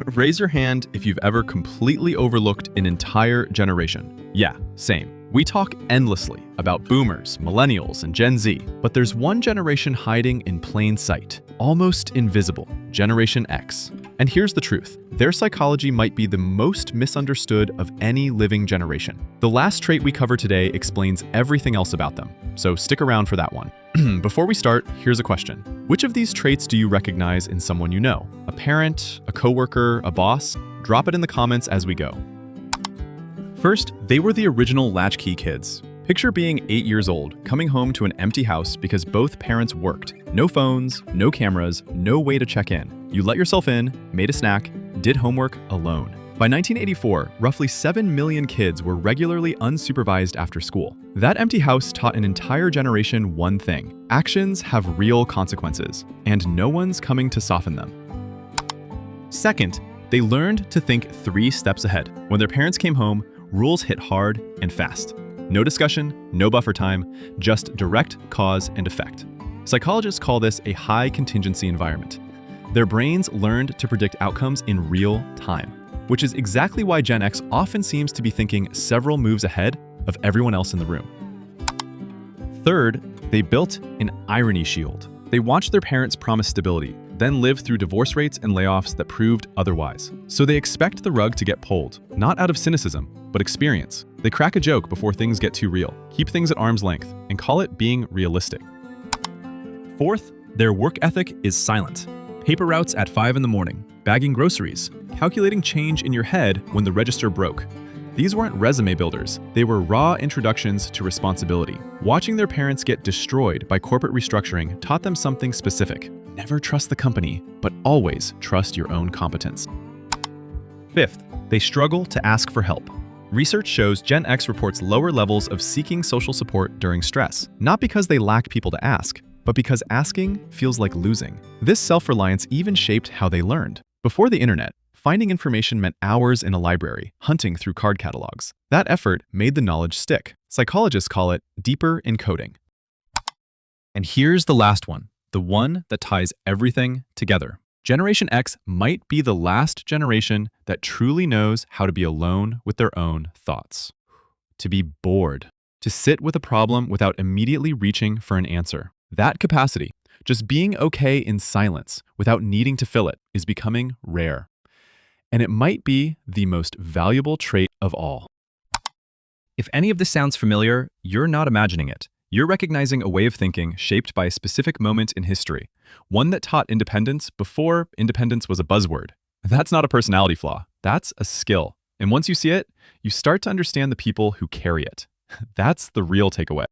Raise your hand if you've ever completely overlooked an entire generation. Yeah, same. We talk endlessly about boomers, millennials, and Gen Z, but there's one generation hiding in plain sight, almost invisible, Generation X. And here's the truth. Their psychology might be the most misunderstood of any living generation. The last trait we cover today explains everything else about them, so stick around for that one. Before we start, here's a question. Which of these traits do you recognize in someone you know? A parent, a coworker, a boss? Drop it in the comments as we go. First, they were the original Latchkey kids. Picture being 8 years old, coming home to an empty house because both parents worked. No phones, no cameras, no way to check in. You let yourself in, made a snack, did homework alone. By 1984, roughly 7 million kids were regularly unsupervised after school. That empty house taught an entire generation one thing: actions have real consequences, and no one's coming to soften them. Second, they learned to think 3 steps ahead. When their parents came home, rules hit hard and fast. No discussion, no buffer time, just direct cause and effect. Psychologists call this a high contingency environment. Their brains learned to predict outcomes in real time, which is exactly why Gen X often seems to be thinking several moves ahead of everyone else in the room. Third, they built an irony shield. They watched their parents promise stability, then lived through divorce rates and layoffs that proved otherwise. So they expect the rug to get pulled, not out of cynicism, but experience. They crack a joke before things get too real, keep things at arm's length, and call it being realistic. Fourth, their work ethic is silent. Paper routes at 5 in the morning, bagging groceries, calculating change in your head when the register broke. These weren't resume builders, they were raw introductions to responsibility. Watching their parents get destroyed by corporate restructuring taught them something specific. Never trust the company, but always trust your own competence. Fifth, they struggle to ask for help. Research shows Gen X reports lower levels of seeking social support during stress, not because they lack people to ask, but because asking feels like losing. This self-reliance even shaped how they learned. Before the internet, finding information meant hours in a library, hunting through card catalogs. That effort made the knowledge stick. Psychologists call it deeper encoding. And here's the last one, the one that ties everything together. Generation X might be the last generation that truly knows how to be alone with their own thoughts. To be bored. To sit with a problem without immediately reaching for an answer. That capacity, just being okay in silence without needing to fill it, is becoming rare. And it might be the most valuable trait of all. If any of this sounds familiar, you're not imagining it. You're recognizing a way of thinking shaped by a specific moment in history, one that taught independence before independence was a buzzword. That's not a personality flaw, that's a skill. And once you see it, you start to understand the people who carry it. That's the real takeaway.